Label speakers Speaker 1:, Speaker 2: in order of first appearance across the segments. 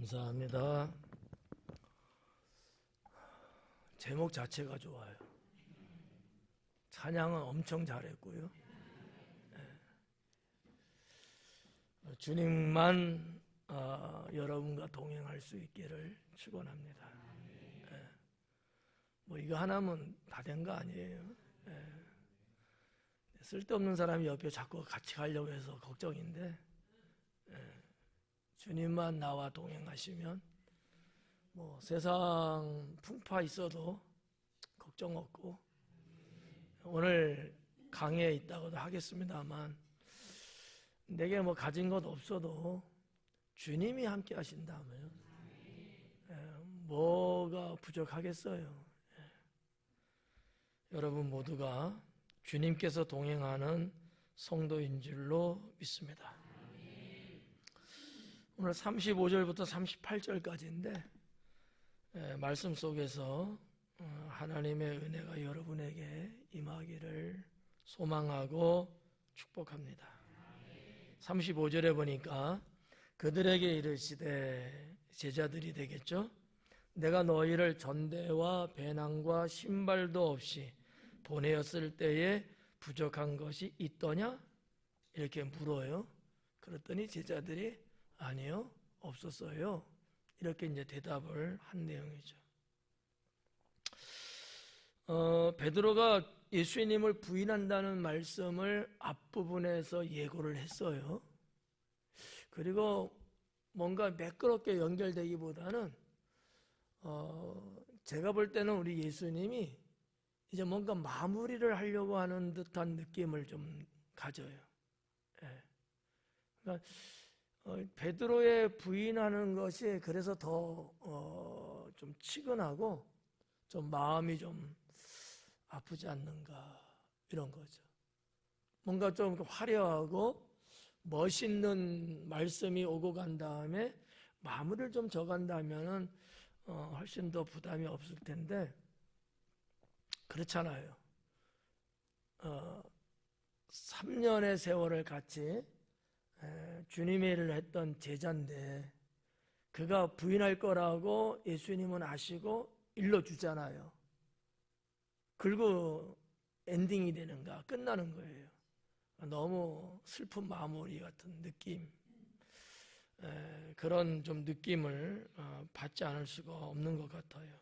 Speaker 1: 감사합니다. 제목 자체가 좋아요. 찬양은 엄청 잘했고요. 주님만 여러분과 동행할 수 있기를 축원합니다. 뭐 이거 하나면 다 된 거 아니에요. 쓸데없는 사람이 옆에 자꾸 같이 가려고 해서 걱정인데, 주님만 나와 동행하시면 뭐 세상 풍파 있어도 걱정 없고, 오늘 강의에 있다고도 하겠습니다만 내게 뭐 가진 것 없어도 주님이 함께 하신다면 뭐가 부족하겠어요. 여러분 모두가 주님께서 동행하는 성도인 줄로 믿습니다. 오늘 35절부터 38절까지인데 말씀 속에서 하나님의 은혜가 여러분에게 임하기를 소망하고 축복합니다. 35절에 보니까 그들에게 이르시되, 제자들이 되겠죠? 내가 너희를 전대와 배낭과 신발도 없이 보내었을 때에 부족한 것이 있더냐? 이렇게 물어요. 그랬더니 제자들이 아니요, 없었어요. 이렇게 이제 대답을 한 내용이죠. 베드로가 예수님을 부인한다는 말씀을 앞부분에서 예고를 했어요. 그리고 뭔가 매끄럽게 연결되기보다는 제가 볼 때는 우리 예수님이 이제 뭔가 마무리를 하려고 하는 듯한 느낌을 좀 가져요. 그러니까 베드로의 부인하는 것이 그래서 더 좀 치근하고 좀 마음이 좀 아프지 않는가, 이런 거죠. 뭔가 좀 화려하고 멋있는 말씀이 오고 간 다음에 마무리를 좀 져간다면은 훨씬 더 부담이 없을 텐데 그렇잖아요. 3년의 세월을 같이 주님의 일을 했던 제자인데 그가 부인할 거라고 예수님은 아시고 일러주잖아요. 그리고 엔딩이 되는가, 끝나는 거예요. 너무 슬픈 마무리 같은 느낌, 그런 좀 느낌을 받지 않을 수가 없는 것 같아요.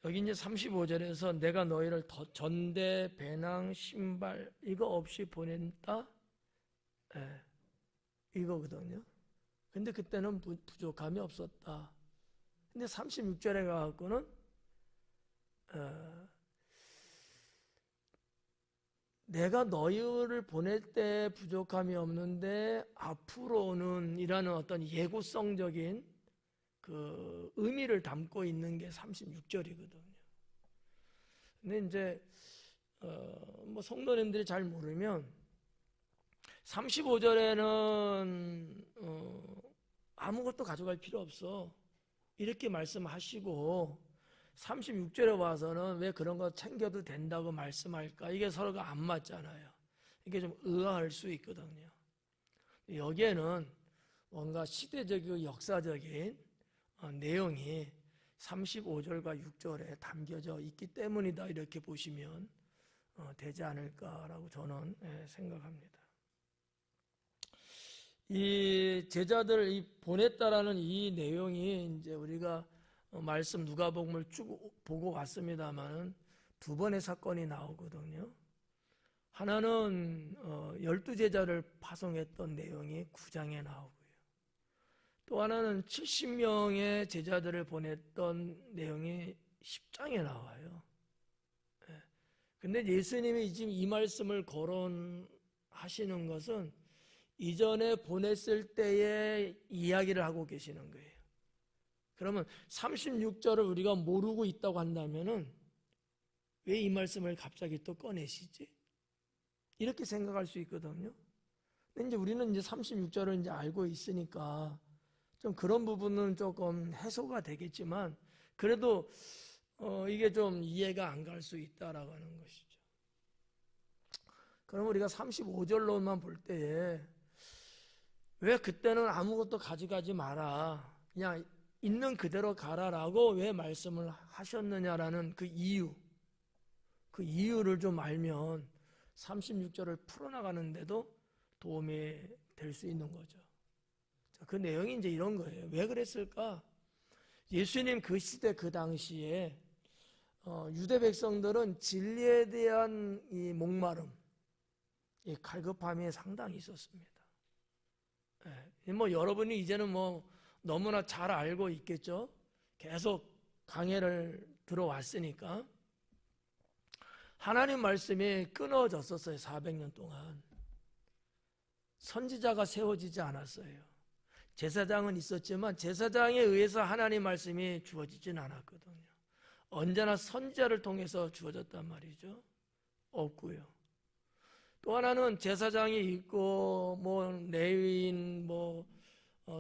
Speaker 1: 여기 이제 35절에서 내가 너희를 전대, 배낭, 신발 이거 없이 보낸다? 이거거든요. 근데 그때는 부족함이 없었다. 근데 36절에 가갖고는 내가 너희를 보낼 때 부족함이 없는데 앞으로는 이라는 어떤 예고성적인 그 의미를 담고 있는 게 36절이거든요. 근데 이제 뭐 성도님들이 잘 모르면 35절에는 아무것도 가져갈 필요 없어 이렇게 말씀하시고 36절에 와서는 왜 그런 거 챙겨도 된다고 말씀할까? 이게 서로가 안 맞잖아요. 이게 좀 의아할 수 있거든요. 여기에는 뭔가 시대적이고 역사적인 내용이 35절과 6절에 담겨져 있기 때문이다, 이렇게 보시면 되지 않을까라고 저는 생각합니다. 이 제자들을 보냈다라는 이 내용이 이제 우리가 말씀 누가복음을 쭉 보고 왔습니다만 두 번의 사건이 나오거든요. 하나는 12제자를 파송했던 내용이 9장에 나오고요. 또 하나는 70명의 제자들을 보냈던 내용이 10장에 나와요. 근데 예수님이 지금 이 말씀을 거론하시는 것은 이전에 보냈을 때의 이야기를 하고 계시는 거예요. 그러면 36절을 우리가 모르고 있다고 한다면은 왜 이 말씀을 갑자기 또 꺼내시지? 이렇게 생각할 수 있거든요. 근데 이제 우리는 이제 36절을 이제 알고 있으니까 좀 그런 부분은 조금 해소가 되겠지만 그래도 이게 좀 이해가 안 갈 수 있다라고 하는 것이죠. 그럼 우리가 35절로만 볼 때에 왜 그때는 아무것도 가져가지 마라, 그냥 있는 그대로 가라라고 왜 말씀을 하셨느냐라는 그 이유를 좀 알면 36절을 풀어나가는데도 도움이 될 수 있는 거죠. 그 내용이 이제 이런 거예요. 왜 그랬을까? 예수님 그 시대 그 당시에 유대 백성들은 진리에 대한 이 목마름, 이 갈급함이 상당히 있었습니다. 뭐 여러분이 이제는 뭐 너무나 잘 알고 있겠죠. 계속 강해를 들어왔으니까. 하나님 말씀이 끊어졌었어요. 400년 동안. 선지자가 세워지지 않았어요. 제사장은 있었지만 제사장에 의해서 하나님 말씀이 주어지진 않았거든요. 언제나 선지자를 통해서 주어졌단 말이죠. 없고요. 또 하나는 제사장이 있고 뭐 레위인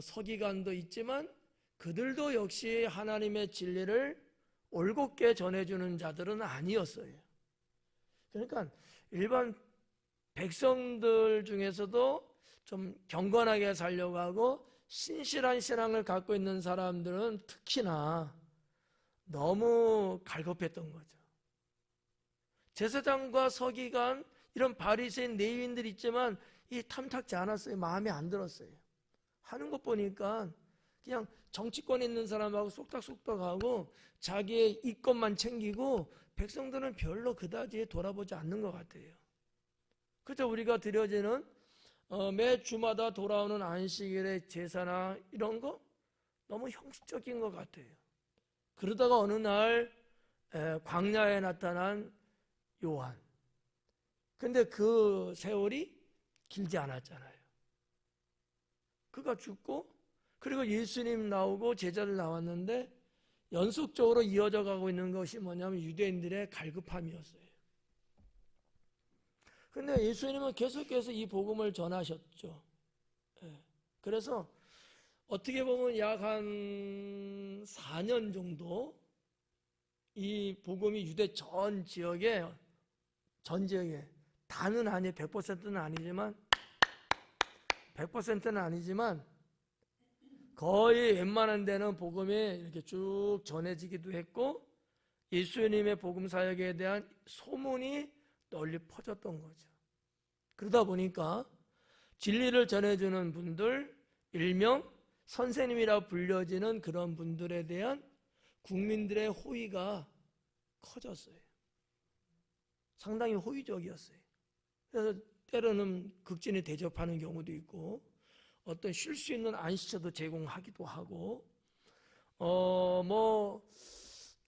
Speaker 1: 서기관도 있지만 그들도 역시 하나님의 진리를 올곧게 전해주는 자들은 아니었어요. 그러니까 일반 백성들 중에서도 좀 경건하게 살려고 하고 신실한 신앙을 갖고 있는 사람들은 특히나 너무 갈급했던 거죠. 제사장과 서기관 이런 바리새인 레위인들 있지만 이 탐탁지 않았어요. 마음에 안 들었어요. 하는 것 보니까 그냥 정치권에 있는 사람하고 쏙닥쏙닥하고 자기의 이권만 챙기고 백성들은 별로 그다지 돌아보지 않는 것 같아요. 그래서 우리가 드려지는 매 주마다 돌아오는 안식일의 제사나 이런 거 너무 형식적인 것 같아요. 그러다가 어느 날 광야에 나타난 요한. 근데 그 세월이 길지 않았잖아요. 그가 죽고 그리고 예수님 나오고 제자들 나왔는데 연속적으로 이어져 가고 있는 것이 뭐냐면 유대인들의 갈급함이었어요. 근데 예수님은 계속해서 이 복음을 전하셨죠. 그래서 어떻게 보면 약 한 4년 정도 이 복음이 유대 전 지역에 다는 아니 100%는 아니지만 100%는 아니지만 거의 웬만한 데는 복음이 이렇게 쭉 전해지기도 했고 예수님의 복음 사역에 대한 소문이 널리 퍼졌던 거죠. 그러다 보니까 진리를 전해주는 분들, 일명 선생님이라 불려지는 그런 분들에 대한 국민들의 호의가 커졌어요. 상당히 호의적이었어요. 그래서 때로는 극진히 대접하는 경우도 있고 어떤 쉴 수 있는 안식처도 제공하기도 하고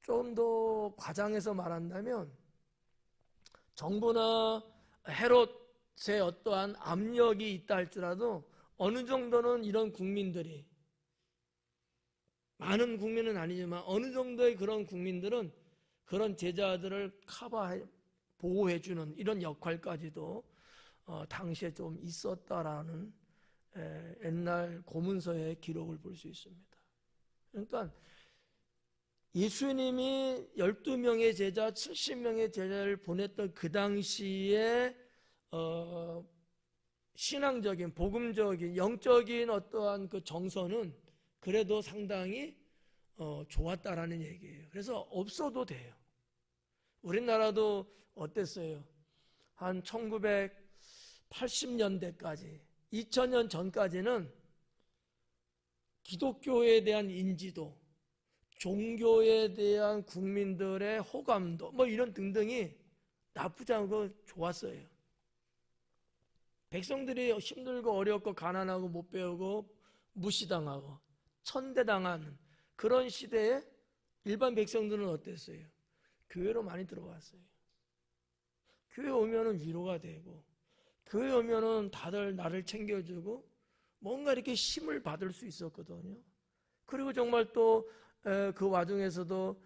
Speaker 1: 좀 더 과장해서 말한다면 정부나 헤롯의 어떠한 압력이 있다 할지라도 어느 정도는 이런 국민들이 많은 국민은 아니지만 어느 정도의 그런 국민들은 그런 제자들을 보호해주는 이런 역할까지도 당시에 좀 있었다라는 옛날 고문서의 기록을 볼 수 있습니다. 그러니까 예수님이 12명의 제자, 70명의 제자를 보냈던 그 당시에 신앙적인, 복음적인, 영적인 어떠한 그 정서는 그래도 상당히 좋았다라는 얘기예요. 그래서 없어도 돼요. 우리나라도 어땠어요? 한 1980년대까지 2000년 전까지는 기독교에 대한 인지도, 종교에 대한 국민들의 호감도 이런 등등이 나쁘지 않고 좋았어요. 백성들이 힘들고 어렵고 가난하고 못 배우고 무시당하고 천대당하는 그런 시대에 일반 백성들은 어땠어요? 교회로 많이 들어왔어요. 교회 오면은 위로가 되고 교회 오면은 다들 나를 챙겨주고 뭔가 이렇게 힘을 받을 수 있었거든요. 그리고 정말 또 그 와중에서도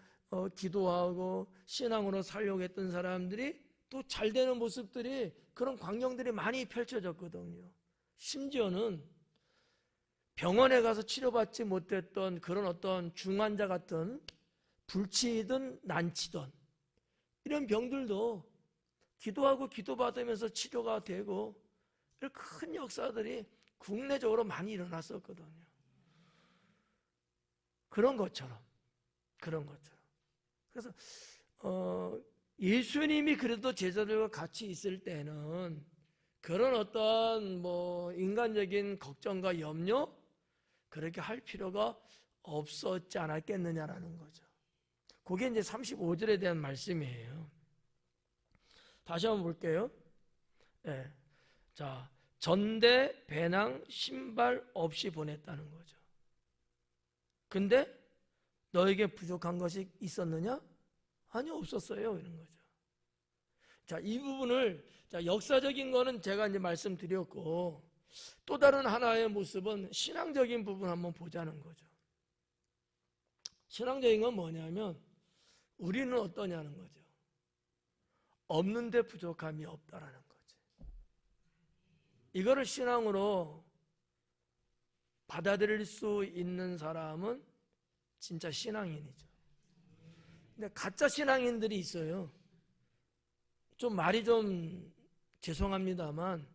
Speaker 1: 기도하고 신앙으로 살려고 했던 사람들이 또 잘 되는 모습들이 그런 광경들이 많이 펼쳐졌거든요. 심지어는 병원에 가서 치료받지 못했던 그런 어떤 중환자 같은 불치든 난치든 이런 병들도 기도하고 기도받으면서 치료가 되고 이런 큰 역사들이 국내적으로 많이 일어났었거든요. 그런 것처럼. 그래서 예수님이 그래도 제자들과 같이 있을 때는 그런 어떤 인간적인 걱정과 염려 그렇게 할 필요가 없었지 않았겠느냐라는 거죠. 그게 이제 35절에 대한 말씀이에요. 다시 한번 볼게요. 네. 자, 전대, 배낭, 신발 없이 보냈다는 거죠. 근데 너에게 부족한 것이 있었느냐? 아니, 없었어요. 이런 거죠. 자, 이 부분을, 역사적인 거는 제가 이제 말씀드렸고, 또 다른 하나의 모습은 신앙적인 부분 한번 보자는 거죠. 신앙적인 건 뭐냐면, 우리는 어떠냐는 거죠. 없는데 부족함이 없다라는 거죠. 이거를 신앙으로 받아들일 수 있는 사람은 진짜 신앙인이죠. 근데 가짜 신앙인들이 있어요. 좀 말이 좀 죄송합니다만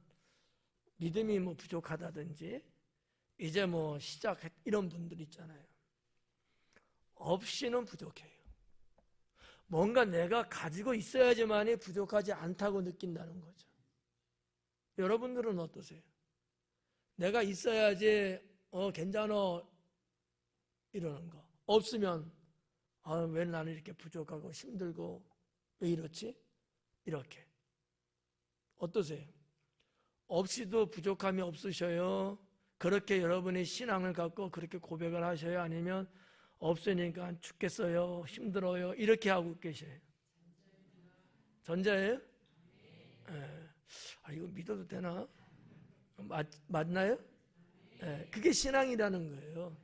Speaker 1: 믿음이 부족하다든지 이제 시작했 이런 분들 있잖아요. 없이는 부족해요. 뭔가 내가 가지고 있어야지만이 부족하지 않다고 느낀다는 거죠. 여러분들은 어떠세요? 내가 있어야지 괜찮아 이러는 거. 없으면 왜 나는 이렇게 부족하고 힘들고 왜 이렇지? 이렇게. 어떠세요? 없이도 부족함이 없으셔요? 그렇게 여러분이 신앙을 갖고 그렇게 고백을 하셔요? 아니면 없으니까 죽겠어요, 힘들어요 이렇게 하고 계셔요? 전자예요? 네. 이거 믿어도 되나? 맞나요? 네. 그게 신앙이라는 거예요.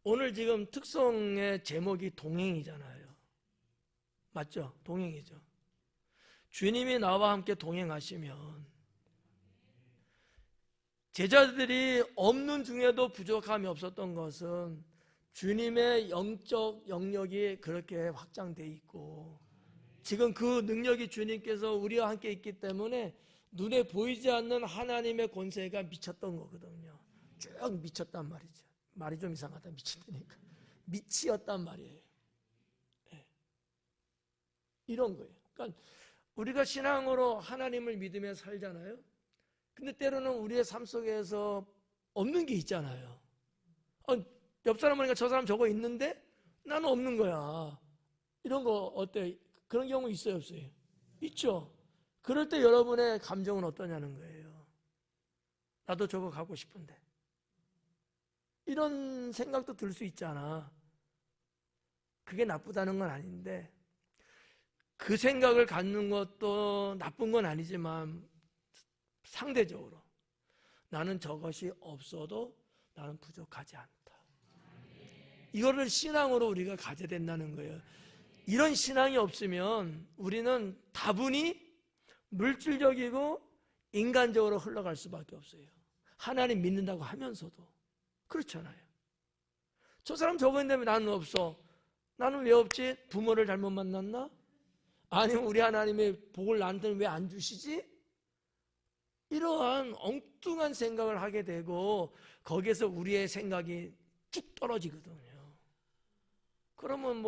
Speaker 1: 오늘 지금 특송의 제목이 동행이잖아요. 맞죠? 동행이죠. 주님이 나와 함께 동행하시면 제자들이 없는 중에도 부족함이 없었던 것은 주님의 영적 영역이 그렇게 확장되어 있고 지금 그 능력이 주님께서 우리와 함께 있기 때문에 눈에 보이지 않는 하나님의 권세가 미쳤던 거거든요. 쭉 미쳤단 말이죠. 말이 좀 이상하다. 미친다니까. 미치었단 말이에요. 네. 이런 거예요. 그러니까 우리가 신앙으로 하나님을 믿으며 살잖아요. 근데 때로는 우리의 삶 속에서 없는 게 있잖아요. 옆 사람 보니까 저 사람 저거 있는데 나는 없는 거야. 이런 거 어때? 그런 경우 있어요, 없어요? 있죠. 그럴 때 여러분의 감정은 어떠냐는 거예요. 나도 저거 갖고 싶은데. 이런 생각도 들 수 있잖아. 그게 나쁘다는 건 아닌데 그 생각을 갖는 것도 나쁜 건 아니지만 상대적으로 나는 저것이 없어도 나는 부족하지 않다. 이거를 신앙으로 우리가 가져야 된다는 거예요. 이런 신앙이 없으면 우리는 다분히 물질적이고 인간적으로 흘러갈 수밖에 없어요. 하나님 믿는다고 하면서도 그렇잖아요. 저 사람 저거 있는데 나는 없어. 나는 왜 없지? 부모를 잘못 만났나? 아니면 우리 하나님의 복을 나한테는 왜 안 주시지? 이러한 엉뚱한 생각을 하게 되고 거기에서 우리의 생각이 쭉 떨어지거든요. 그러면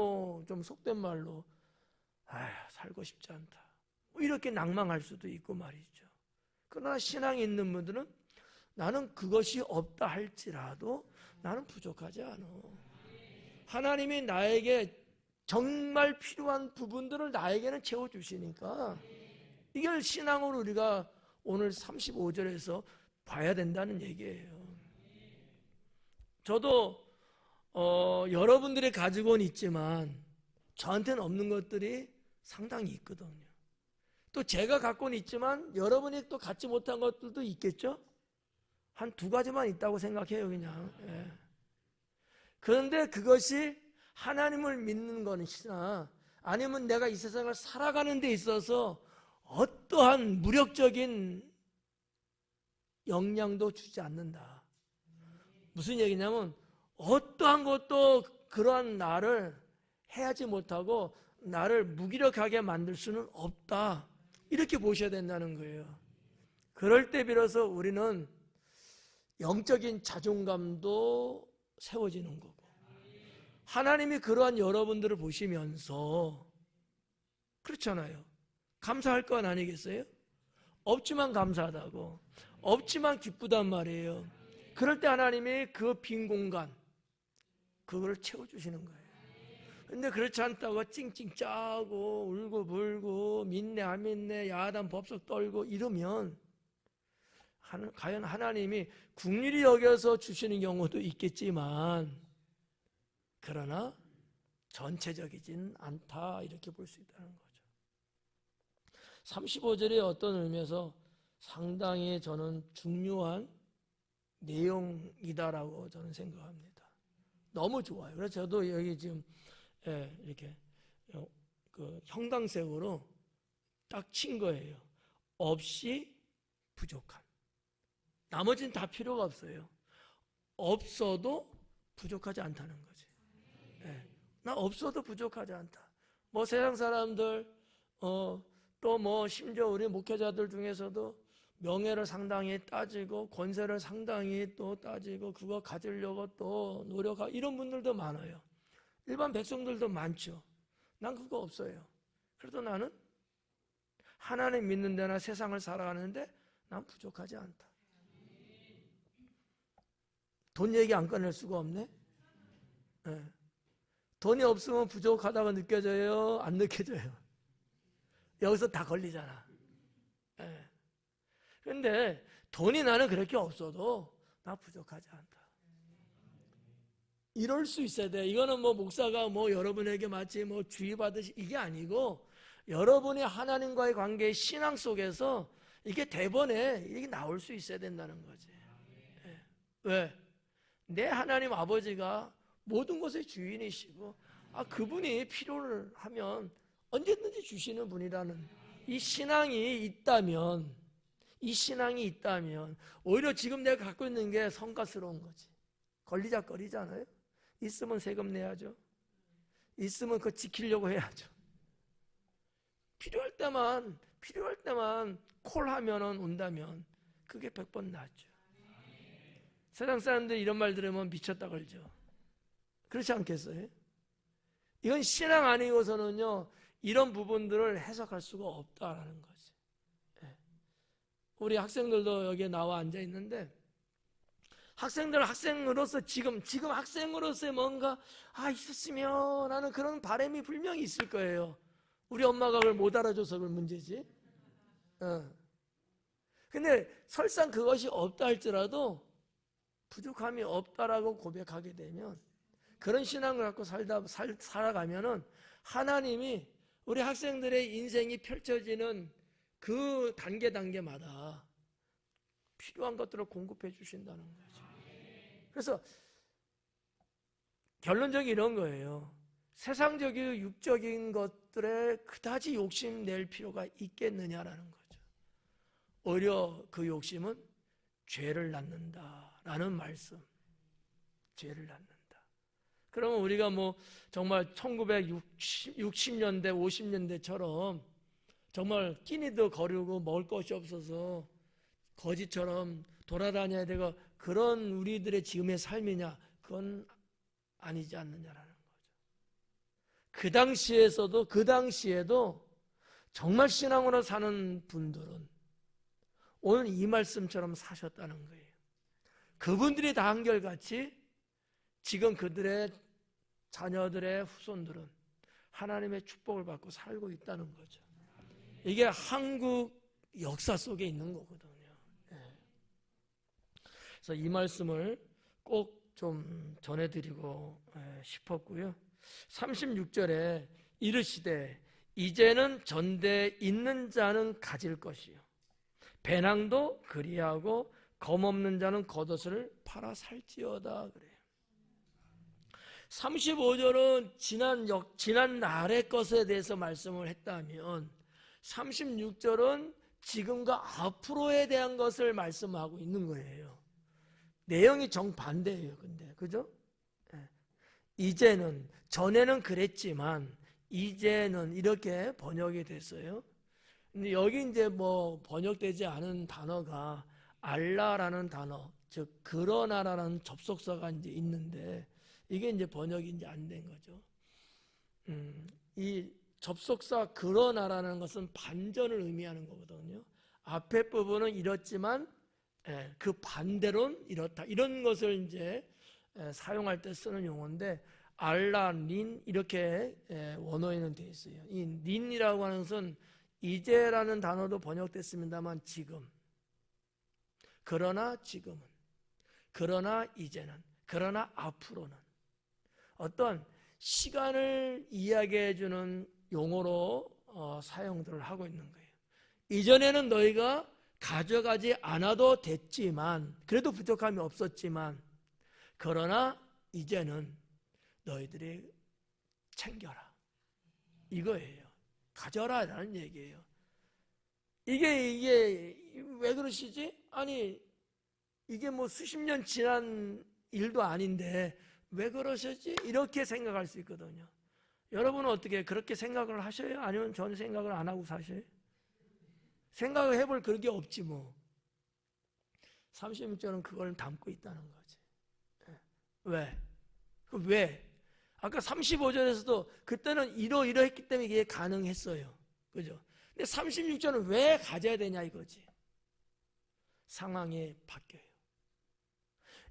Speaker 1: 좀 속된 말로 살고 싶지 않다. 이렇게 낭망할 수도 있고 말이죠. 그러나 신앙이 있는 분들은 나는 그것이 없다 할지라도 나는 부족하지 않아. 하나님이 나에게 정말 필요한 부분들을 나에게는 채워주시니까 이걸 신앙으로 우리가 오늘 35절에서 봐야 된다는 얘기예요. 저도 여러분들이 가지고는 있지만 저한테는 없는 것들이 상당히 있거든요. 또 제가 갖고는 있지만 여러분이 또 갖지 못한 것들도 있겠죠? 한 2가지만 있다고 생각해요, 그냥. 예. 그런데 그것이 하나님을 믿는 것이나 아니면 내가 이 세상을 살아가는 데 있어서 어떠한 무력적인 영향도 주지 않는다. 무슨 얘기냐면 어떠한 것도 그러한 나를 해하지 못하고 나를 무기력하게 만들 수는 없다. 이렇게 보셔야 된다는 거예요. 그럴 때 비로소 우리는 영적인 자존감도 세워지는 거고, 하나님이 그러한 여러분들을 보시면서, 그렇잖아요, 감사할 건 아니겠어요? 없지만 감사하다고, 없지만 기쁘단 말이에요. 그럴 때 하나님이 그 빈 공간, 그걸 채워주시는 거예요. 근데 그렇지 않다고 찡찡 짜고 울고 불고 믿네 안 믿네 야단 법석 떨고 이러면 과연 하나님이 긍휼히 여겨서 주시는 경우도 있겠지만, 그러나 전체적이진 않다, 이렇게 볼 수 있다는 거죠. 35절이 어떤 의미에서 상당히 저는 중요한 내용이다라고 저는 생각합니다. 너무 좋아요. 그래서 저도 여기 지금 이렇게 그 형광색으로 딱 친 거예요. 없이 부족한. 나머지는 다 필요가 없어요. 없어도 부족하지 않다는 거지. 나 없어도 부족하지 않다. 뭐 세상 사람들 또 뭐 심지어 우리 목회자들 중에서도 명예를 상당히 따지고 권세를 상당히 또 따지고 그거 가지려고 또 노력하고 이런 분들도 많아요. 일반 백성들도 많죠. 난 그거 없어요. 그래도 나는 하나님 믿는 데나 세상을 살아가는데 난 부족하지 않다. 돈 얘기 안 꺼낼 수가 없네. 돈이 없으면 부족하다고 느껴져요? 안 느껴져요? 여기서 다 걸리잖아. 그런데 돈이 나는 그렇게 없어도 나 부족하지 않다. 이럴 수 있어야 돼. 이거는 뭐 목사가 뭐 여러분에게 마치 뭐 주의받으시 이게 아니고, 여러분이 하나님과의 관계, 신앙 속에서 이게 대번에 이게 나올 수 있어야 된다는 거지. 왜? 내 하나님 아버지가 모든 것의 주인이시고, 그분이 필요를 하면 언제든지 주시는 분이라는 이 신앙이 있다면, 오히려 지금 내가 갖고 있는 게 성가스러운 거지. 걸리작거리잖아요. 있으면 세금 내야죠. 있으면 그거 지키려고 해야죠. 필요할 때만 콜하면은 온다면 그게 100번 낫죠. 세상 사람들이 이런 말 들으면 미쳤다 걸죠. 그렇지 않겠어요? 이건 신앙 아니고서는요, 이런 부분들을 해석할 수가 없다라는 거지. 우리 학생들도 여기에 나와 앉아 있는데, 학생으로서 지금 학생으로서의 뭔가 있었으면 하는 그런 바람이 분명히 있을 거예요. 우리 엄마가 그걸 못 알아줘서 그런 문제지. 근데 설상 그것이 없다 할지라도 부족함이 없다라고 고백하게 되면, 그런 신앙을 갖고 살아가면은 하나님이 우리 학생들의 인생이 펼쳐지는 그 단계마다 필요한 것들을 공급해 주신다는 거죠. 그래서 결론적인 이런 거예요. 세상적인 육적인 것들에 그다지 욕심낼 필요가 있겠느냐라는 거죠. 오히려 그 욕심은 죄를 낳는다라는 말씀. 죄를 낳는다. 그러면 우리가 뭐 정말 1960년대, 50년대처럼 정말 끼니도 거르고 먹을 것이 없어서 거지처럼 돌아다녀야 되고 그런 우리들의 지금의 삶이냐? 그건 아니지 않느냐라는 거죠. 그 당시에도 정말 신앙으로 사는 분들은 오늘 이 말씀처럼 사셨다는 거예요. 그분들이 다 한결같이 지금 그들의 자녀들의 후손들은 하나님의 축복을 받고 살고 있다는 거죠. 이게 한국 역사 속에 있는 거거든요. 그래서 이 말씀을 꼭 좀 전해드리고 싶었고요. 36절에 이르시되 이제는 전대 있는 자는 가질 것이요 배낭도 그리하고 검없는 자는 겉옷을 팔아 살지어다 그래요. 35절은 지난 날의 것에 대해서 말씀을 했다면 36절은 지금과 앞으로에 대한 것을 말씀하고 있는 거예요. 내용이 정반대예요. 근데 그죠? 이제는, 전에는 그랬지만 이제는 이렇게 번역이 됐어요. 근데 여기 이제 뭐 번역되지 않은 단어가 알라라는 단어, 즉 그러나라는 접속사가 이제 있는데 이게 이제 번역이 이제 안 된 거죠. 이 접속사 그러나라는 것은 반전을 의미하는 거거든요. 앞에 부분은 이렇지만 그 반대로는 이렇다. 이런 것을 이제 사용할 때 쓰는 용어인데 알라, 린 이렇게 원어에는 되어 있어요. 이 린이라고 하는 것은 이제라는 단어도 번역됐습니다만 지금, 그러나 지금은, 그러나 이제는, 그러나 앞으로는 어떤 시간을 이야기해 주는 용어로 사용들을 하고 있는 거예요. 이전에는 너희가 가져가지 않아도 됐지만, 그래도 부족함이 없었지만, 그러나 이제는 너희들이 챙겨라. 이거예요. 가져라라는 얘기예요. 이게 왜 그러시지? 아니, 이게 뭐 수십 년 지난 일도 아닌데 왜 그러셨지? 이렇게 생각할 수 있거든요. 여러분은 어떻게 그렇게 생각을 하셔요? 아니면 전 생각을 안 하고 사셔요? 생각을 해볼 그런 게 없지 뭐. 36절은 그걸 담고 있다는 거지. 왜? 왜? 아까 35절에서도 그때는 이러했기 때문에 이게 가능했어요. 그죠? 근데 36절은 왜 가져야 되냐 이거지. 상황이 바뀌어요.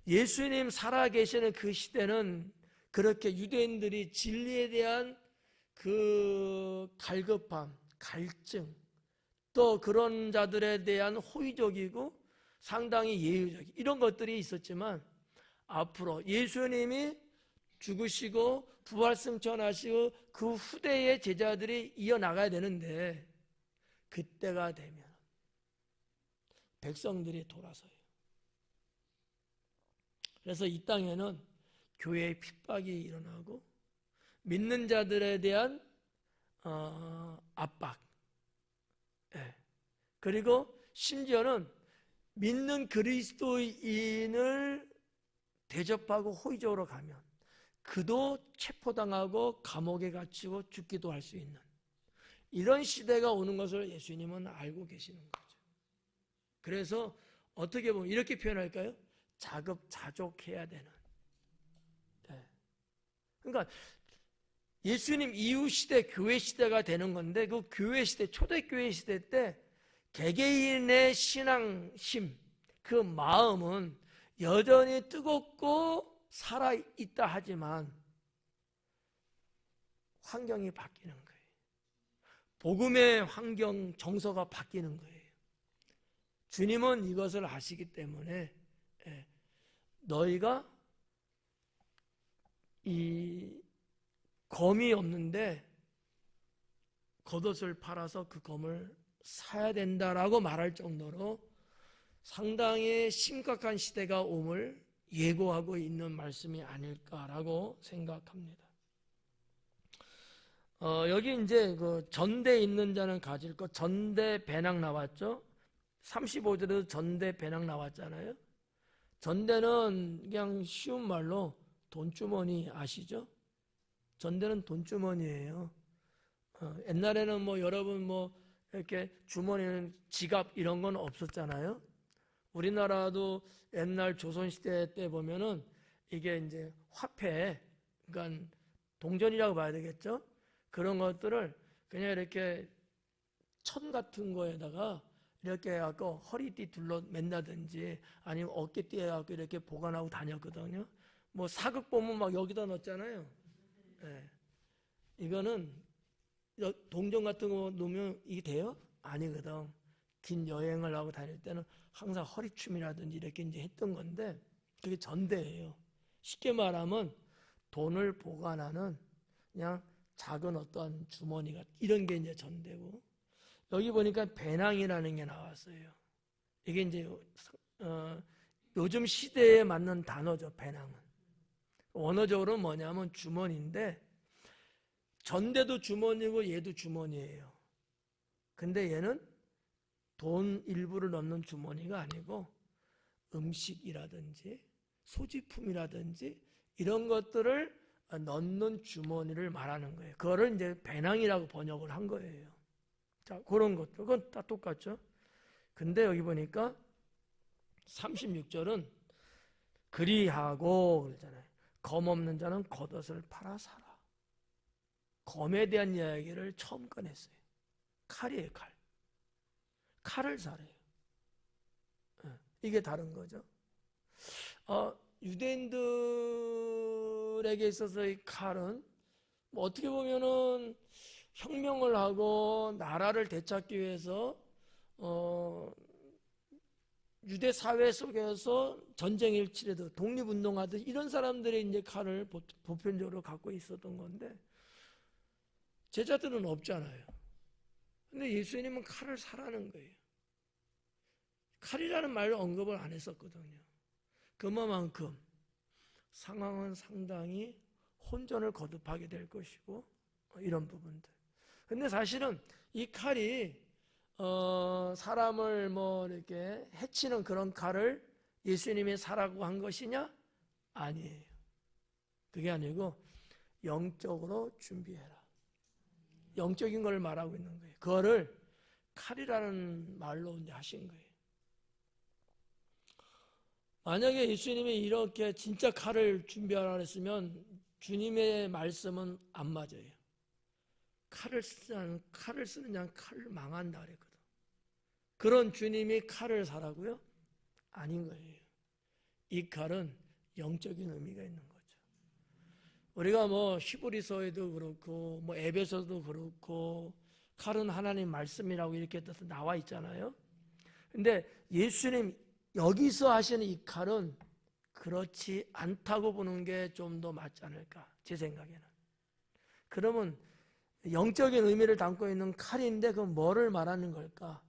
Speaker 1: 예수님 살아계시는 그 시대는 그렇게 유대인들이 진리에 대한 그 갈급함, 갈증, 또 그런 자들에 대한 호의적이고 상당히 예의적인 이런 것들이 있었지만 앞으로 예수님이 죽으시고 부활승천하시고 그 후대의 제자들이 이어나가야 되는데 그때가 되면 백성들이 돌아서요. 그래서 이 땅에는 교회의 핍박이 일어나고 믿는 자들에 대한 압박, 그리고 심지어는 믿는 그리스도인을 대접하고 호의적으로 가면 그도 체포당하고 감옥에 갇히고 죽기도 할 수 있는 이런 시대가 오는 것을 예수님은 알고 계시는 거죠. 그래서 어떻게 보면 이렇게 표현할까요? 자급자족해야 되는. 그러니까 예수님 이후 시대, 교회 시대가 되는 건데 그 교회 시대, 초대교회 시대 때 개개인의 신앙심, 그 마음은 여전히 뜨겁고 살아있다 하지만 환경이 바뀌는 거예요. 복음의 환경, 정서가 바뀌는 거예요. 주님은 이것을 아시기 때문에 너희가 이 검이 없는데 겉옷을 팔아서 그 검을 사야 된다라고 말할 정도로 상당히 심각한 시대가 옴을 예고하고 있는 말씀이 아닐까라고 생각합니다. 여기 이제 그 전대 있는 자는 가질 것, 전대 배낭 나왔죠? 35절에도 전대 배낭 나왔잖아요. 전대는 그냥 쉬운 말로 돈주머니 아시죠? 전대는 돈주머니예요. 옛날에는 뭐 여러분 뭐 이렇게 주머니는 지갑 이런 건 없었잖아요. 우리나라도 옛날 조선시대 때 보면은 이게 이제 화폐, 그러니까 동전이라고 봐야 되겠죠? 그런 것들을 그냥 이렇게 천 같은 거에다가 이렇게 해갖고 허리띠 둘러 맨다든지 아니면 어깨띠에 해갖고 이렇게 보관하고 다녔거든요. 뭐 사극 보면 막 여기다 넣었잖아요. 이거는 동전 같은 거 놓으면 이게 돼요? 아니거든. 긴 여행을 하고 다닐 때는 항상 허리춤이라든지 이렇게 이제 했던 건데 그게 전대예요. 쉽게 말하면 돈을 보관하는 그냥 작은 어떤 주머니가 이런 게 이제 전대고 여기 보니까 배낭이라는 게 나왔어요. 이게 이제 요즘 시대에 맞는 단어죠. 배낭은 원어적으로 뭐냐면 주머니인데 전대도 주머니고 얘도 주머니예요. 근데 얘는 돈 일부를 넣는 주머니가 아니고 음식이라든지 소지품이라든지 이런 것들을 넣는 주머니를 말하는 거예요. 그거를 이제 배낭이라고 번역을 한 거예요. 자, 그런 것들. 그건 다 똑같죠. 근데 여기 보니까 36절은 그리하고 그러잖아요. 검 없는 자는 겉옷을 팔아 사라. 검에 대한 이야기를 처음 꺼냈어요. 칼이에요, 칼. 칼을 사래요. 이게 다른 거죠. 유대인들에게 있어서 이 칼은 뭐 어떻게 보면은 혁명을 하고 나라를 되찾기 위해서 유대 사회 속에서 전쟁을 치르듯 독립운동하듯 이런 사람들이 이제 칼을 보편적으로 갖고 있었던 건데 제자들은 없잖아요. 근데 예수님은 칼을 사라는 거예요. 칼이라는 말을 언급을 안 했었거든요. 그만큼 상황은 상당히 혼전을 거듭하게 될 것이고 이런 부분들. 근데 사실은 이 칼이 사람을 뭐 이렇게 해치는 그런 칼을 예수님이 사라고 한 것이냐? 아니에요. 그게 아니고 영적으로 준비해라. 영적인 걸 말하고 있는 거예요. 그거를 칼이라는 말로 이제 하신 거예요. 만약에 예수님이 이렇게 진짜 칼을 준비하라 했으면 주님의 말씀은 안 맞아요. 칼을 쓰는 자는 칼을 망한다 그랬거든. 그런 주님이 칼을 사라고요? 아닌 거예요. 이 칼은 영적인 의미가 있는 거죠. 우리가 뭐 히브리서에도 그렇고 뭐 에베소도 그렇고 칼은 하나님 말씀이라고 이렇게 나와 있잖아요. 근데 예수님 여기서 하시는 이 칼은 그렇지 않다고 보는 게 좀 더 맞지 않을까 제 생각에는. 그러면 영적인 의미를 담고 있는 칼인데 그 뭐를 말하는 걸까?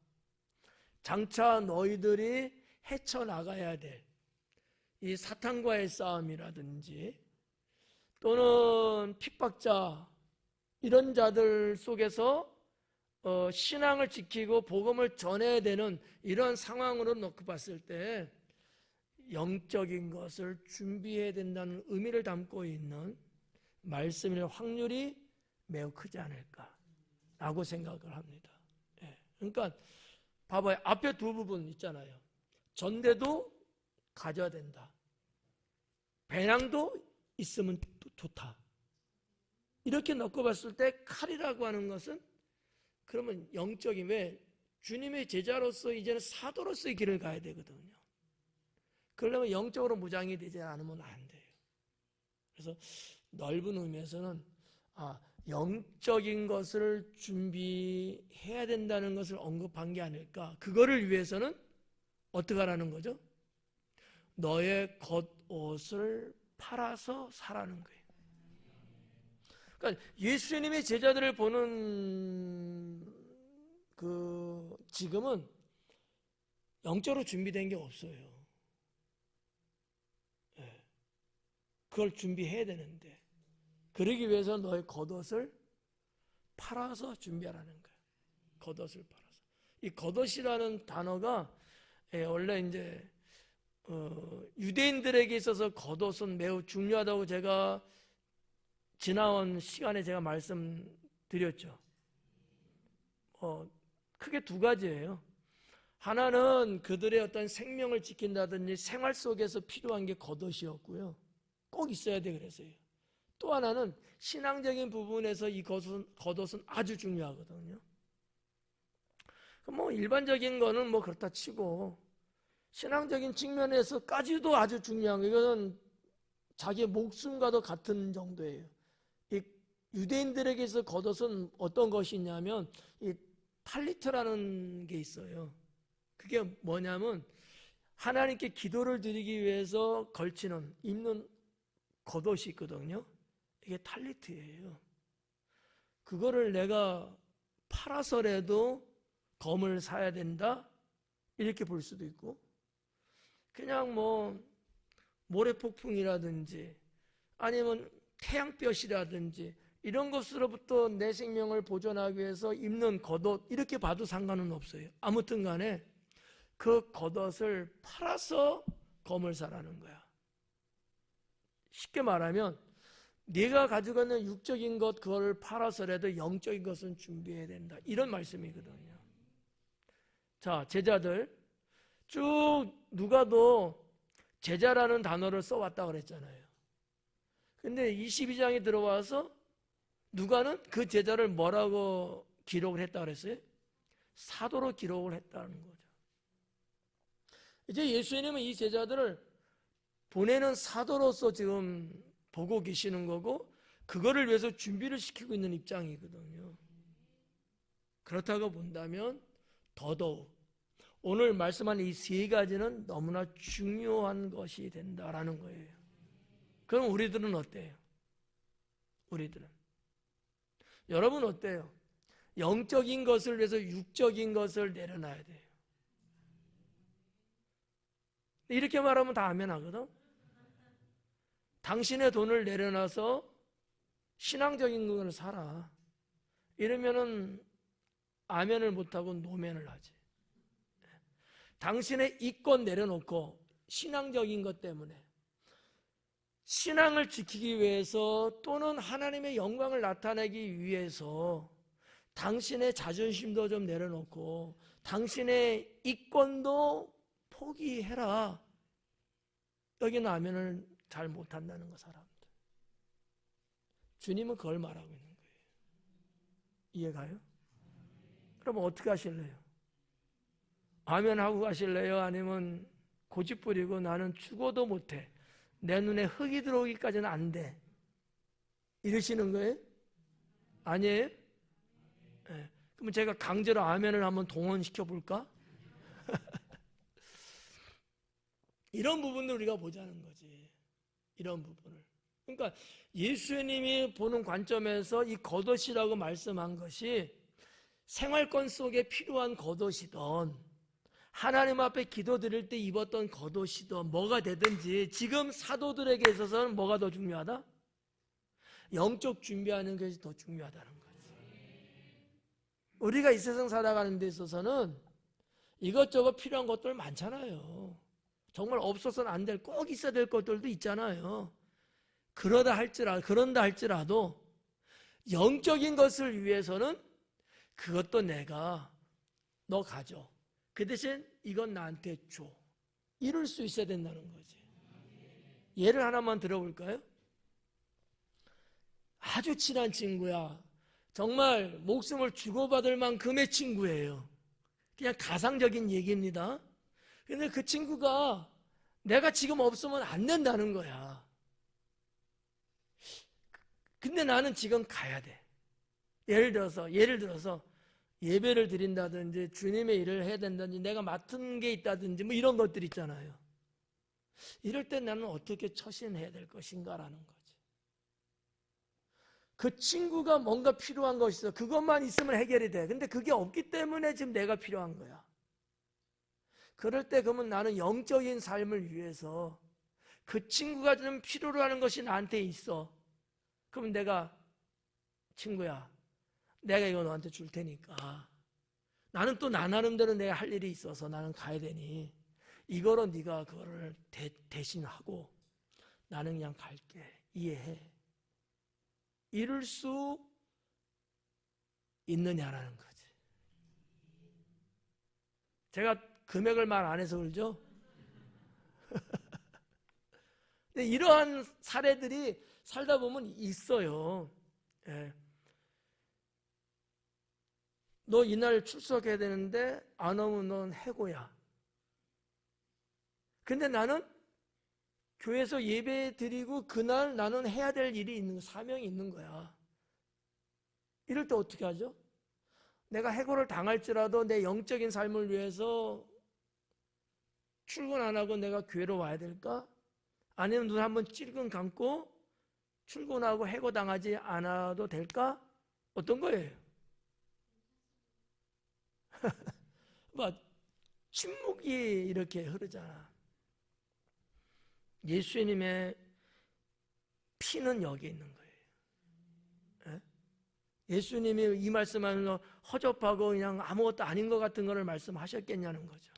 Speaker 1: 장차 너희들이 헤쳐나가야 될 이 사탄과의 싸움이라든지 또는 핍박자 이런 자들 속에서 신앙을 지키고 복음을 전해야 되는 이런 상황으로 놓고 봤을 때 영적인 것을 준비해야 된다는 의미를 담고 있는 말씀일 확률이 매우 크지 않을까라고 생각을 합니다. 그러니까 봐봐요. 앞에 두 부분 있잖아요. 전대도 가져야 된다. 배낭도 있으면 좋다. 이렇게 놓고 봤을 때 칼이라고 하는 것은 그러면 영적인 왜 주님의 제자로서 이제는 사도로서의 길을 가야 되거든요. 그러려면 영적으로 무장이 되지 않으면 안 돼요. 그래서 넓은 의미에서는 영적인 것을 준비해야 된다는 것을 언급한 게 아닐까. 그거를 위해서는 어떻게 하라는 거죠? 너의 겉옷을 팔아서 사라는 거예요. 그러니까 예수님의 제자들을 보는 지금은 영적으로 준비된 게 없어요. 그걸 준비해야 되는데 그러기 위해서 너의 겉옷을 팔아서 준비하라는 거예요. 겉옷을 팔아서. 이 겉옷이라는 단어가 원래 이제 유대인들에게 있어서 겉옷은 매우 중요하다고 제가 지나온 시간에 제가 말씀드렸죠. 크게 두 가지예요. 하나는 그들의 어떤 생명을 지킨다든지 생활 속에서 필요한 게 겉옷이었고요. 꼭 있어야 돼 그랬어요. 또 하나는 신앙적인 부분에서 이 겉옷은 아주 중요하거든요. 뭐 일반적인 거는 뭐 그렇다 치고 신앙적인 측면에서까지도 아주 중요한 거 이거는 자기의 목숨과도 같은 정도예요. 이 유대인들에게서 겉옷은 어떤 것이 있냐면 이 탈리트라는 게 있어요. 그게 뭐냐면 하나님께 기도를 드리기 위해서 걸치는 입는 겉옷이 있거든요. 이게 탈리트예요. 그거를 내가 팔아서라도 검을 사야 된다 이렇게 볼 수도 있고 그냥 뭐 모래폭풍이라든지 아니면 태양볕이라든지 이런 것으로부터 내 생명을 보존하기 위해서 입는 겉옷 이렇게 봐도 상관은 없어요. 아무튼 간에 그 겉옷을 팔아서 검을 사라는 거야. 쉽게 말하면 네가 가지고 있는 육적인 것 그걸 팔아서라도 영적인 것은 준비해야 된다. 이런 말씀이거든요. 자, 제자들 쭉 누가도 제자라는 단어를 써왔다 그랬잖아요. 근데 22장에 들어와서 누가는 그 제자를 뭐라고 기록을 했다 그랬어요? 사도로 기록을 했다는 거죠. 이제 예수님은 이 제자들을 보내는 사도로서 지금 보고 계시는 거고, 그거를 위해서 준비를 시키고 있는 입장이거든요. 그렇다고 본다면 더더욱 오늘 말씀한 이 세 가지는 너무나 중요한 것이 된다라는 거예요. 그럼 우리들은 어때요? 우리들은 여러분 어때요? 영적인 것을 위해서 육적인 것을 내려놔야 돼요. 이렇게 말하면 다 아멘 하거든. 당신의 돈을 내려놔서 신앙적인 걸 살아. 이러면은 아멘을 못하고 노멘을 하지. 당신의 이권 내려놓고 신앙적인 것 때문에 신앙을 지키기 위해서 또는 하나님의 영광을 나타내기 위해서 당신의 자존심도 좀 내려놓고 당신의 이권도 포기해라. 여기는 아멘을 잘 못한다는 거, 사람들. 주님은 그걸 말하고 있는 거예요. 이해가요? 그럼 어떻게 하실래요? 아멘 하고 가실래요? 아니면 고집 부리고 나는 죽어도 못해, 내 눈에 흙이 들어오기까지는 안 돼, 이러시는 거예요? 아니에요? 네. 그럼 제가 강제로 아멘을 한번 동원시켜 볼까? 이런 부분을 우리가 보자는 거지. 이런 부분을. 그러니까 예수님이 보는 관점에서 이 겉옷이라고 말씀한 것이 생활권 속에 필요한 겉옷이든 하나님 앞에 기도드릴 때 입었던 겉옷이든 뭐가 되든지 지금 사도들에게 있어서는 뭐가 더 중요하다? 영적 준비하는 것이 더 중요하다는 거지. 우리가 이 세상 살아가는 데 있어서는 이것저것 필요한 것들 많잖아요. 정말 없어서는 안 될, 꼭 있어야 될 것들도 있잖아요. 그런다 할지라도 영적인 것을 위해서는 그것도 내가 너 가져, 그 대신 이건 나한테 줘, 이럴 수 있어야 된다는 거지. 예를 하나만 들어볼까요? 아주 친한 친구야. 정말 목숨을 주고받을 만큼의 친구예요. 그냥 가상적인 얘기입니다. 근데 그 친구가 내가 지금 없으면 안 된다는 거야. 근데 나는 지금 가야 돼. 예를 들어서 예배를 드린다든지 주님의 일을 해야 된다든지 내가 맡은 게 있다든지 뭐 이런 것들 있잖아요. 이럴 때 나는 어떻게 처신해야 될 것인가라는 거지. 그 친구가 뭔가 필요한 것이 있어. 그것만 있으면 해결이 돼. 근데 그게 없기 때문에 지금 내가 필요한 거야. 그럴 때 그러면 나는 영적인 삶을 위해서 그 친구가 좀 필요로 하는 것이 나한테 있어. 그럼 내가, 친구야, 내가 이거 너한테 줄 테니까 나는 또 나 나름대로 내가 할 일이 있어서 나는 가야 되니 이거로 네가 그거를 대신하고 나는 그냥 갈게. 이해해. 이럴 수 있느냐라는 거지. 제가 금액을 말 안 해서 그러죠? 근데 이러한 사례들이 살다 보면 있어요. 예. 너 이날 출석해야 되는데 안 오면 넌 해고야. 근데 나는 교회에서 예배 드리고 그날 나는 해야 될 일이 있는, 사명이 있는 거야. 이럴 때 어떻게 하죠? 내가 해고를 당할지라도 내 영적인 삶을 위해서 출근 안 하고 내가 교회로 와야 될까? 아니면 눈 한번 찔끔 감고 출근하고 해고당하지 않아도 될까? 어떤 거예요? 뭐 침묵이 이렇게 흐르잖아. 예수님의 피는 여기 있는 거예요. 예수님이 이 말씀하면서 허접하고 그냥 아무것도 아닌 것 같은 거를 말씀하셨겠냐는 거죠.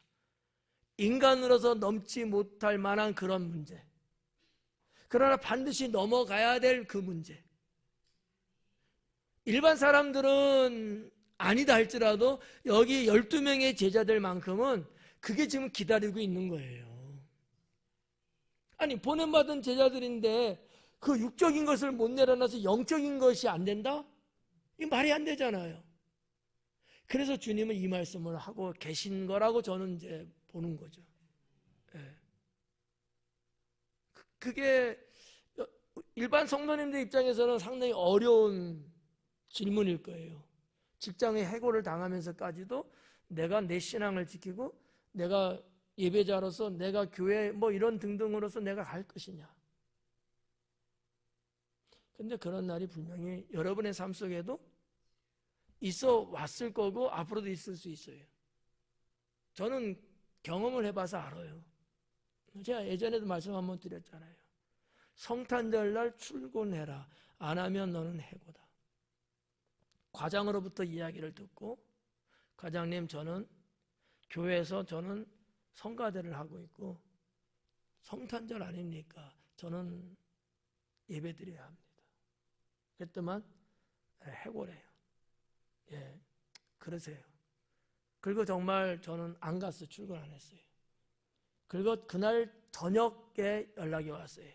Speaker 1: 인간으로서 넘지 못할 만한 그런 문제, 그러나 반드시 넘어가야 될 그 문제, 일반 사람들은 아니다 할지라도 여기 12명의 제자들만큼은 그게 지금 기다리고 있는 거예요. 아니 보냄받은 제자들인데 그 육적인 것을 못 내려놔서 영적인 것이 안 된다? 이 말이 안 되잖아요. 그래서 주님은 이 말씀을 하고 계신 거라고 저는 이제 보는 거죠. 예. 그게 일반 성도님들 입장에서는 상당히 어려운 질문일 거예요. 직장의 해고를 당하면서까지도 내가 내 신앙을 지키고 내가 예배자로서 내가 교회 뭐 이런 등등으로서 내가 갈 것이냐. 근데 그런 날이 분명히 여러분의 삶 속에도 있어 왔을 거고 앞으로도 있을 수 있어요. 저는 경험을 해봐서 알아요. 제가 예전에도 말씀 한번 드렸잖아요. 성탄절 날 출근해라. 안 하면 너는 해고다. 과장으로부터 이야기를 듣고 과장님 저는 교회에서 저는 성가대를 하고 있고 성탄절 아닙니까? 저는 예배드려야 합니다. 그랬더만 해고래요. 예, 그러세요. 그리고 정말 저는 안 갔어요. 출근 안 했어요. 그리고 그날 저녁에 연락이 왔어요.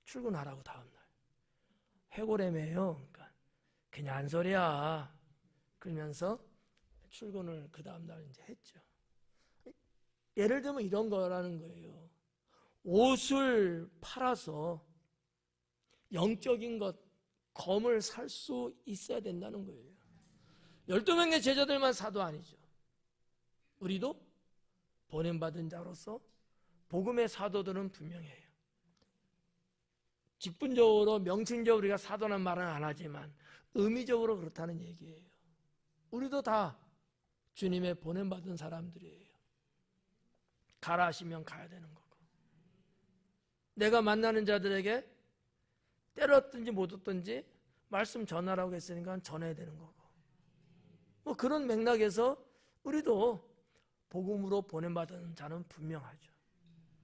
Speaker 1: 출근하라고 다음날. 해고래매요. 그러니까 그냥 한 소리야. 그러면서 출근을 그 다음날 이제 했죠. 예를 들면 이런 거라는 거예요. 옷을 팔아서 영적인 것, 검을 살 수 있어야 된다는 거예요. 12명의 제자들만 사도 아니죠. 우리도 보냄받은 자로서 복음의 사도들은 분명해요. 직분적으로 명칭적으로 우리가 사도란 말은 안 하지만 의미적으로 그렇다는 얘기예요. 우리도 다 주님의 보냄받은 사람들이에요. 가라 하시면 가야 되는 거고, 내가 만나는 자들에게 때렸든지 못 얻든지 말씀 전하라고 했으니까 전해야 되는 거고, 뭐 그런 맥락에서 우리도 복음으로 보냄받은 자는 분명하죠.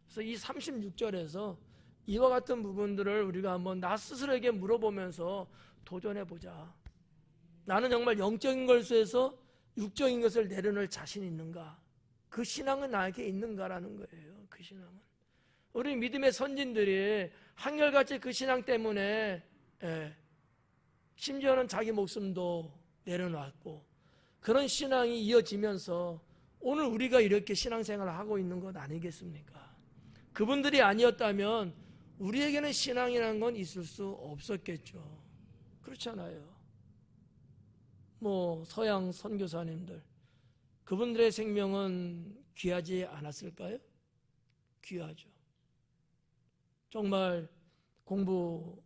Speaker 1: 그래서 이 36절에서 이와 같은 부분들을 우리가 한번 나 스스로에게 물어보면서 도전해보자. 나는 정말 영적인 것에서 육적인 것을 내려놓을 자신이 있는가? 그 신앙은 나에게 있는가라는 거예요. 그 신앙은. 우리 믿음의 선진들이 한결같이 그 신앙 때문에 심지어는 자기 목숨도 내려놨고 그런 신앙이 이어지면서 오늘 우리가 이렇게 신앙생활을 하고 있는 것 아니겠습니까? 그분들이 아니었다면 우리에게는 신앙이라는 건 있을 수 없었겠죠. 그렇잖아요. 뭐 서양 선교사님들, 그분들의 생명은 귀하지 않았을까요? 귀하죠. 정말 공부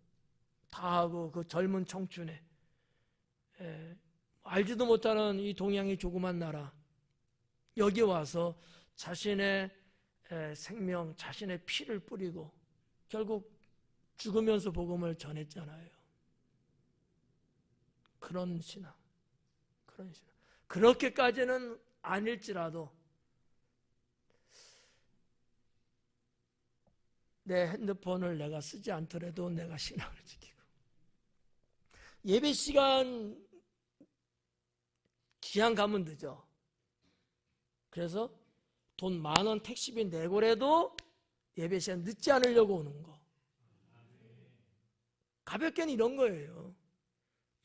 Speaker 1: 다 하고 그 젊은 청춘에 알지도 못하는 이 동양의 조그만 나라, 여기 와서 자신의 생명, 자신의 피를 뿌리고 결국 죽으면서 복음을 전했잖아요. 그런 신앙. 그렇게까지는 아닐지라도 내 핸드폰을 내가 쓰지 않더라도 내가 신앙을 지키고, 예배 시간 기한 가면 늦어. 그래서 돈 10,000원 택시비 내고라도 예배 시간 늦지 않으려고 오는 거. 가볍게는 이런 거예요.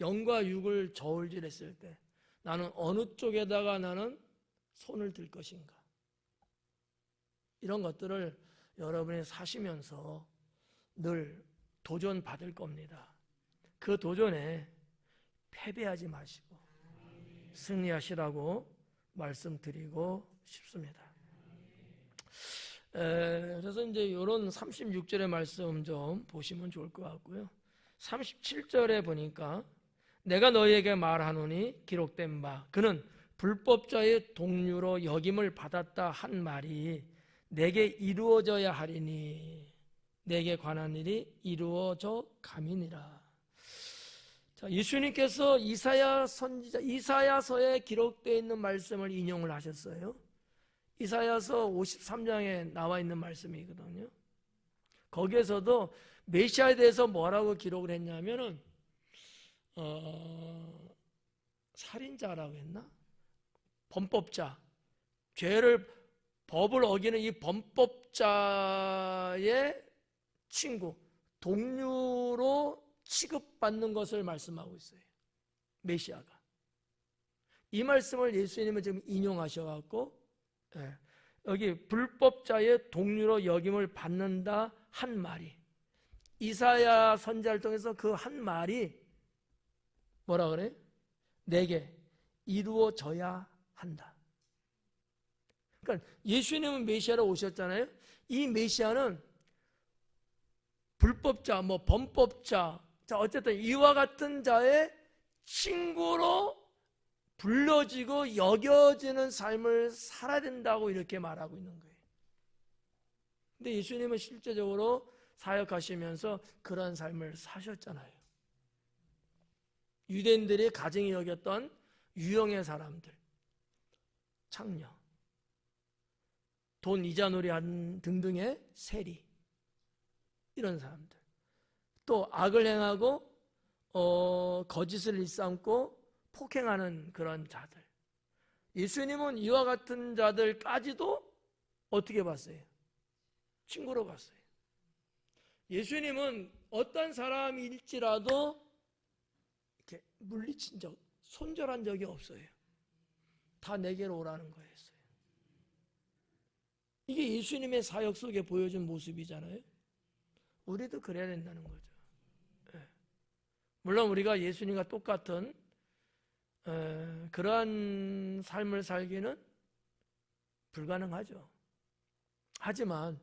Speaker 1: 영과 육을 저울질했을 때 나는 어느 쪽에다가 나는 손을 들 것인가. 이런 것들을 여러분이 사시면서 늘 도전 받을 겁니다. 그 도전에 패배하지 마시고 승리하시라고 말씀드리고 싶습니다. 그래서 이제 이런 36절의 말씀 좀 보시면 좋을 것 같고요. 37절에 보니까 내가 너희에게 말하노니 기록된 바 그는 불법자의 동류로 여김을 받았다 한 말이 내게 이루어져야 하리니 내게 관한 일이 이루어져 감이니라. 자, 예수님께서 이사야 선지자 이사야서에 기록되어 있는 말씀을 인용을 하셨어요. 이사야서 53장에 나와 있는 말씀이거든요. 거기에서도 메시아에 대해서 뭐라고 기록을 했냐면은 살인자라고 했나? 범법자, 죄를 법을 어기는 이 범법자의 친구, 동료로 취급받는 것을 말씀하고 있어요. 메시아가. 이 말씀을 예수님은 지금 인용하셔갖고 여기 불법자의 동료로 여김을 받는다 한 말이, 이사야 선지자를 통해서 그 한 말이 뭐라 그래? 내게 이루어져야 한다. 그러니까 예수님은 메시아로 오셨잖아요. 이 메시아는 불법자, 범법자, 어쨌든 이와 같은 자의 친구로 불러지고 여겨지는 삶을 살아야 된다고 이렇게 말하고 있는 거예요. 근데 예수님은 실제적으로 사역하시면서 그런 삶을 사셨잖아요. 유대인들이 가증히 여겼던 유형의 사람들, 창녀, 돈 이자놀이 한 등등의 세리, 이런 사람들, 또 악을 행하고 거짓을 일삼고 폭행하는 그런 자들, 예수님은 이와 같은 자들까지도 어떻게 봤어요? 친구로 봤어요. 예수님은 어떤 사람일지라도 이렇게 물리친 적, 손절한 적이 없어요. 다 내게로 오라는 거였어요. 이게 예수님의 사역 속에 보여준 모습이잖아요. 우리도 그래야 된다는 거죠. 물론 우리가 예수님과 똑같은 그러한 삶을 살기는 불가능하죠. 하지만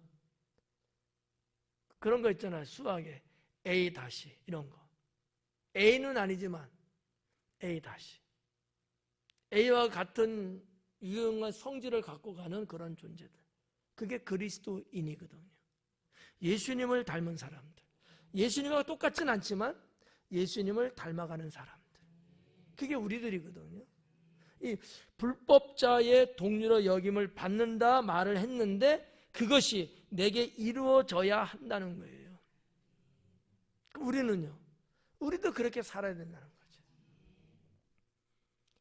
Speaker 1: 그런 거 있잖아요. 수학에 A 다시 이런 거. A는 아니지만 A 다시. A와 같은 유형한 성질을 갖고 가는 그런 존재들. 그게 그리스도인이거든요. 예수님을 닮은 사람들. 예수님과 똑같진 않지만 예수님을 닮아가는 사람들. 그게 우리들이거든요. 이 불법자의 동료로 여김을 받는다 말을 했는데 그것이 내게 이루어져야 한다는 거예요. 우리는요, 우리도 그렇게 살아야 된다는 거죠.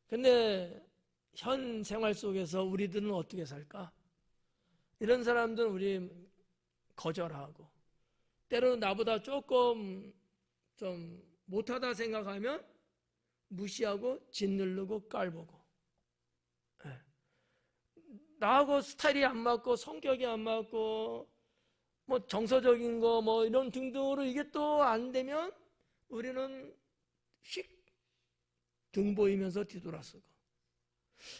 Speaker 1: 근데 현 생활 속에서 우리들은 어떻게 살까? 이런 사람들은 우리 거절하고, 때로는 나보다 조금 좀 못하다 생각하면 무시하고 짓누르고 깔보고, 나하고 스타일이 안 맞고 성격이 안 맞고 뭐 정서적인 거 뭐 이런 등등으로 이게 또 안 되면 우리는 휙 등 보이면서 뒤돌아서고,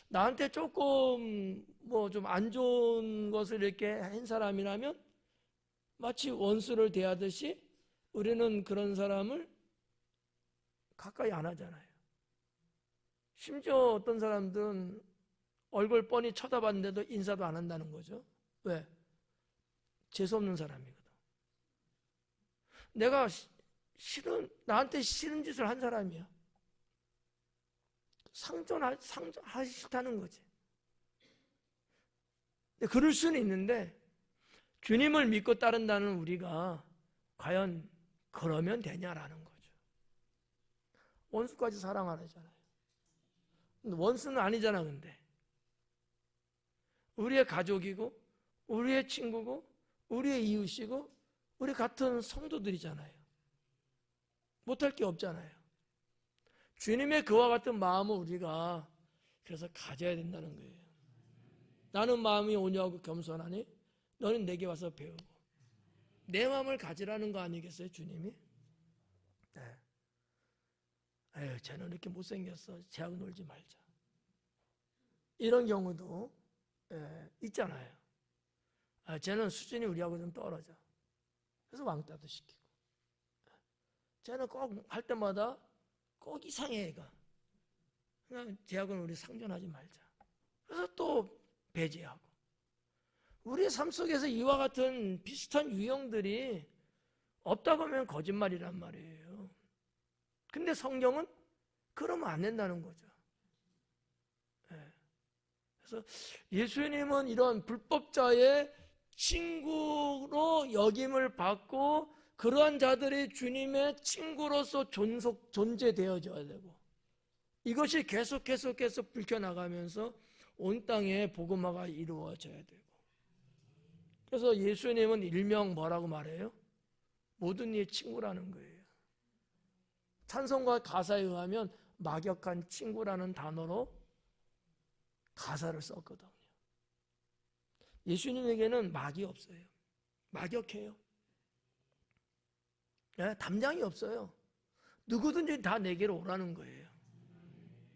Speaker 1: 나한테 조금 뭐 좀 안 좋은 것을 이렇게 한 사람이라면 마치 원수를 대하듯이 우리는 그런 사람을 가까이 안 하잖아요. 심지어 어떤 사람들은 얼굴 뻔히 쳐다봤는데도 인사도 안 한다는 거죠. 왜? 재수없는 사람이거든. 내가 나한테 싫은 짓을 한 사람이야. 상전하기 싫다는 거지. 그럴 수는 있는데 주님을 믿고 따른다는 우리가 과연 그러면 되냐라는 거죠. 원수까지 사랑하잖아요. 원수는 아니잖아. 근데 우리의 가족이고 우리의 친구고 우리의 이웃이고 우리 같은 성도들이잖아요. 못할 게 없잖아요. 주님의 그와 같은 마음을 우리가 그래서 가져야 된다는 거예요. 나는 마음이 온유하고 겸손하니 너는 내게 와서 배우고. 내 마음을 가지라는 거 아니겠어요, 주님이? 네. 아유, 쟤는 이렇게 못생겼어. 쟤하고 놀지 말자. 이런 경우도 있잖아요. 쟤는 수준이 우리하고 좀 떨어져. 그래서 왕따도 시키고. 쟤는 꼭 할 때마다 꼭 이상해, 애가. 그냥 쟤하고는 우리 상전하지 말자. 그래서 또 배제하고. 우리의 삶 속에서 이와 같은 비슷한 유형들이 없다고 하면 거짓말이란 말이에요. 근데 성경은 그러면 안 된다는 거죠. 그래서 예수님은 이런 불법자의 친구로 여김을 받고 그러한 자들이 주님의 친구로서 존재되어져야 되고, 이것이 계속 불켜나가면서 온 땅에 복음화가 이루어져야 되고, 그래서 예수님은 일명 뭐라고 말해요? 모든 이의 친구라는 거예요. 찬송가 가사에 의하면 막역한 친구라는 단어로 가사를 썼거든요. 예수님에게는 막이 없어요. 막역해요. 담장이 없어요. 누구든지 다 내게로 오라는 거예요.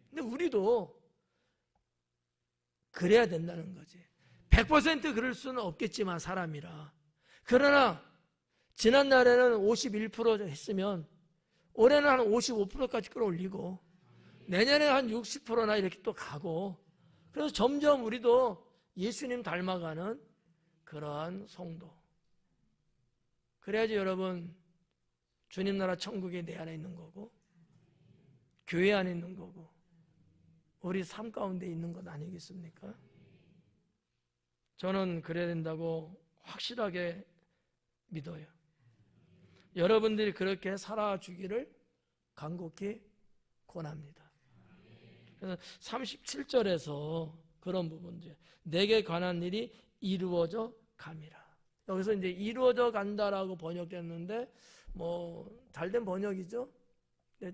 Speaker 1: 근데 우리도 그래야 된다는 거지. 100% 그럴 수는 없겠지만 사람이라. 그러나 지난날에는 51% 했으면 올해는 한 55%까지 끌어올리고 내년에 한 60%나 이렇게 또 가고, 그래서 점점 우리도 예수님 닮아가는 그러한 성도. 그래야지 여러분 주님 나라 천국이 내 안에 있는 거고 교회 안에 있는 거고 우리 삶 가운데 있는 것 아니겠습니까? 저는 그래야 된다고 확실하게 믿어요. 여러분들이 그렇게 살아주기를 간곡히 권합니다. 그래서 37절에서 그런 부분들, 내게 관한 일이 이루어져 감이라. 여기서 이제 이루어져 간다라고 번역됐는데 뭐 잘된 번역이죠.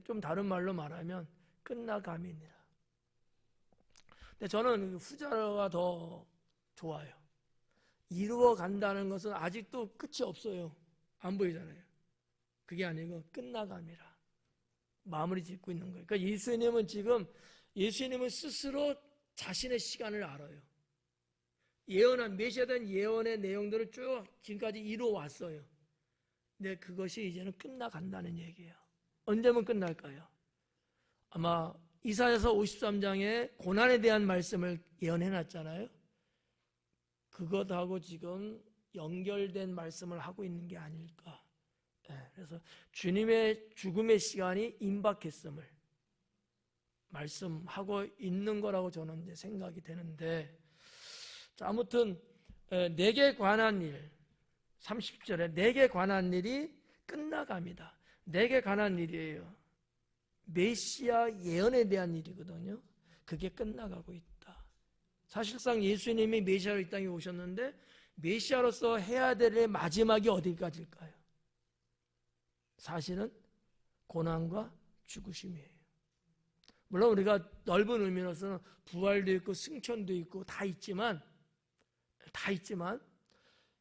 Speaker 1: 좀 다른 말로 말하면 끝나감이니라. 근데 저는 후자가 더 좋아요. 이루어 간다는 것은 아직도 끝이 없어요. 안 보이잖아요. 그게 아니고 끝나감이라. 마무리 짓고 있는 거예요. 그러니까 예수님은 스스로 자신의 시간을 알아요. 예언한 메시아에 대한 예언의 내용들을 쭉 지금까지 이루어 왔어요. 근데 그것이 이제는 끝나간다는 얘기예요. 언제면 끝날까요? 아마 이사야서 53장에 고난에 대한 말씀을 예언해 놨잖아요. 그것하고 지금 연결된 말씀을 하고 있는 게 아닐까. 그래서 주님의 죽음의 시간이 임박했음을 말씀하고 있는 거라고 저는 이제 생각이 되는데, 자, 아무튼 내게 관한 일, 30절에 내게 관한 일이 끝나갑니다. 내게 관한 일이에요. 메시아 예언에 대한 일이거든요. 그게 끝나가고 있다. 사실상 예수님이 메시아로 이 땅에 오셨는데 메시아로서 해야 될 마지막이 어디까지일까요? 사실은 고난과 죽으심이에요. 물론 우리가 넓은 의미로서는 부활도 있고 승천도 있고 다 있지만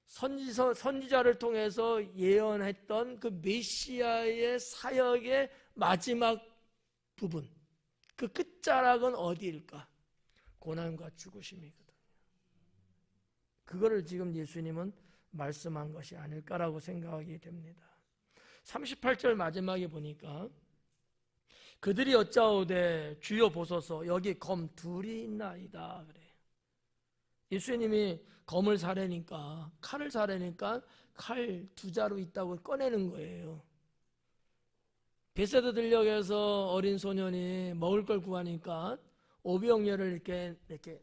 Speaker 1: 선지자를 통해서 예언했던 그 메시아의 사역의 마지막 부분, 그 끝자락은 어디일까? 고난과 죽으심이거든요. 그거를 지금 예수님은 말씀한 것이 아닐까라고 생각하게 됩니다. 38절 마지막에 보니까 그들이 여짜오되 주여 보소서 여기 검 둘이 있나이다 그래. 예수님이 검을 사려니까, 칼을 사려니까 칼 두 자루 있다고 꺼내는 거예요. 베세다 들녘에서 어린 소년이 먹을 걸 구하니까 오병이어를 이렇게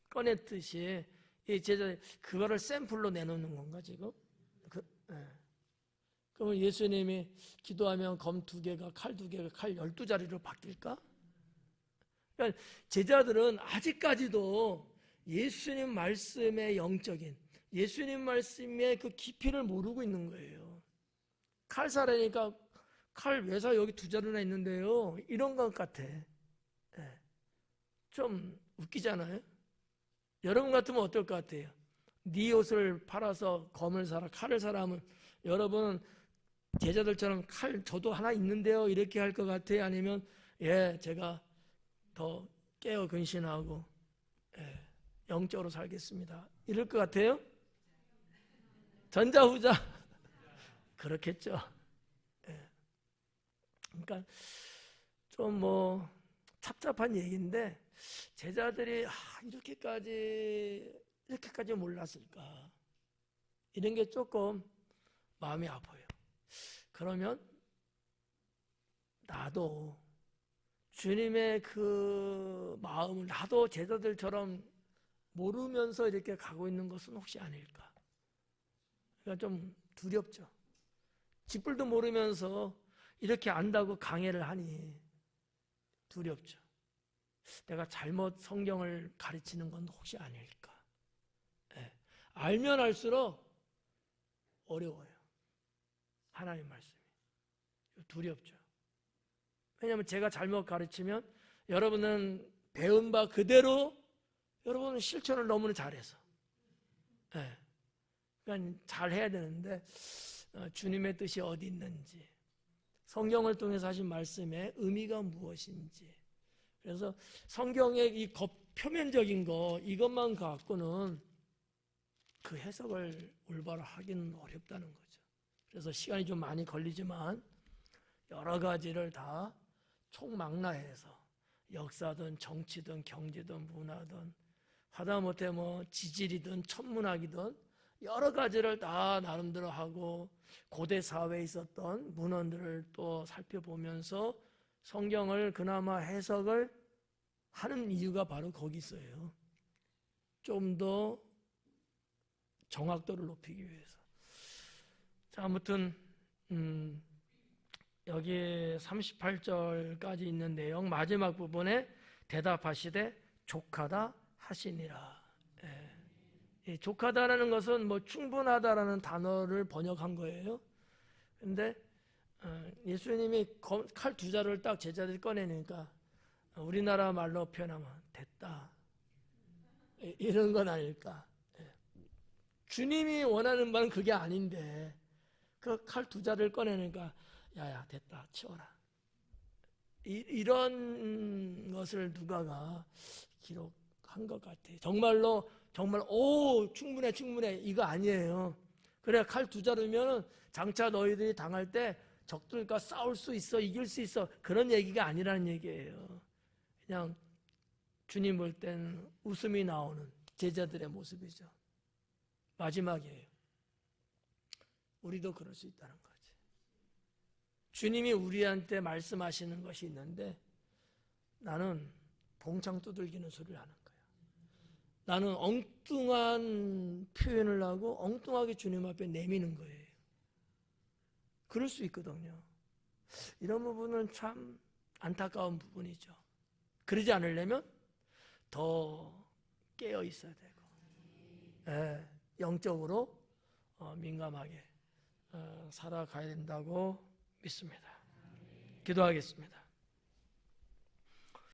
Speaker 1: 꺼냈듯이 이 제자 그거를 샘플로 내놓는 건가 지금? 그러면 예수님이 기도하면 검 두 개가 칼 두 개가 칼 12자리로 바뀔까? 그러니까 제자들은 아직까지도 예수님 말씀의 영적인, 예수님 말씀의 그 깊이를 모르고 있는 거예요. 칼 사라니까 칼 왜 사? 여기 두 자루나 있는데요. 이런 것 같아. 좀 웃기잖아요. 여러분 같으면 어떨 것 같아요? 네 옷을 팔아서 검을 사라, 칼을 사라 하면 여러분은 제자들처럼 칼 저도 하나 있는데요 이렇게 할 것 같아요? 아니면 제가 더 깨어 근신하고 영적으로 살겠습니다 이럴 것 같아요? 전자후자 그렇겠죠. 그러니까 좀 뭐 답답한 얘기인데 제자들이 이렇게까지 몰랐을까, 이런 게 조금 마음이 아파요. 그러면 나도 주님의 그 마음을 나도 제자들처럼 모르면서 이렇게 가고 있는 것은 혹시 아닐까. 그러니까 좀 두렵죠. 쥐뿔도 모르면서 이렇게 안다고 강해를 하니 두렵죠. 내가 잘못 성경을 가르치는 건 혹시 아닐까. 알면 알수록 어려워요. 하나님 말씀이. 두렵죠. 왜냐하면 제가 잘못 가르치면 여러분은 배운 바 그대로 여러분은 실천을 너무나 잘해서. 네. 그러니까 잘 해야 되는데 주님의 뜻이 어디 있는지, 성경을 통해서 하신 말씀의 의미가 무엇인지. 그래서 성경의 이 표면적인 거 이것만 갖고는 그 해석을 올바로 하기는 어렵다는 거죠. 그래서 시간이 좀 많이 걸리지만 여러 가지를 다 총망라해서 역사든 정치든 경제든 문화든 하다못해 뭐 지질이든 천문학이든 여러 가지를 다 나름대로 하고 고대 사회에 있었던 문헌들을 또 살펴보면서 성경을 그나마 해석을 하는 이유가 바로 거기 있어요. 좀 더 정확도를 높이기 위해서. 자, 아무튼 여기 38절까지 있는 내용 마지막 부분에 대답하시되 족하다 하시니라. 예. 족하다라는 것은 뭐 충분하다라는 단어를 번역한 거예요. 근데 예수님이 칼 두 자루를 딱 제자들이 꺼내니까 우리나라 말로 표현하면 됐다, 이런 건 아닐까. 주님이 원하는 바는 그게 아닌데 그 칼 두 자루를 꺼내니까 야야 됐다 치워라, 이런 것을 누가가 기록한 것 같아요. 정말로 정말 충분해 이거 아니에요. 그래 칼 두 자루면은 장차 너희들이 당할 때 적들과 싸울 수 있어, 이길 수 있어, 그런 얘기가 아니라는 얘기예요. 그냥 주님 볼 땐 웃음이 나오는 제자들의 모습이죠. 마지막이에요. 우리도 그럴 수 있다는 거지. 주님이 우리한테 말씀하시는 것이 있는데 나는 봉창 두들기는 소리를 하는 거야. 나는 엉뚱한 표현을 하고 엉뚱하게 주님 앞에 내미는 거예요. 그럴 수 있거든요. 이런 부분은 참 안타까운 부분이죠. 그러지 않으려면 더 깨어 있어야 되고, 영적으로 민감하게 살아가야 된다고 믿습니다. 기도하겠습니다.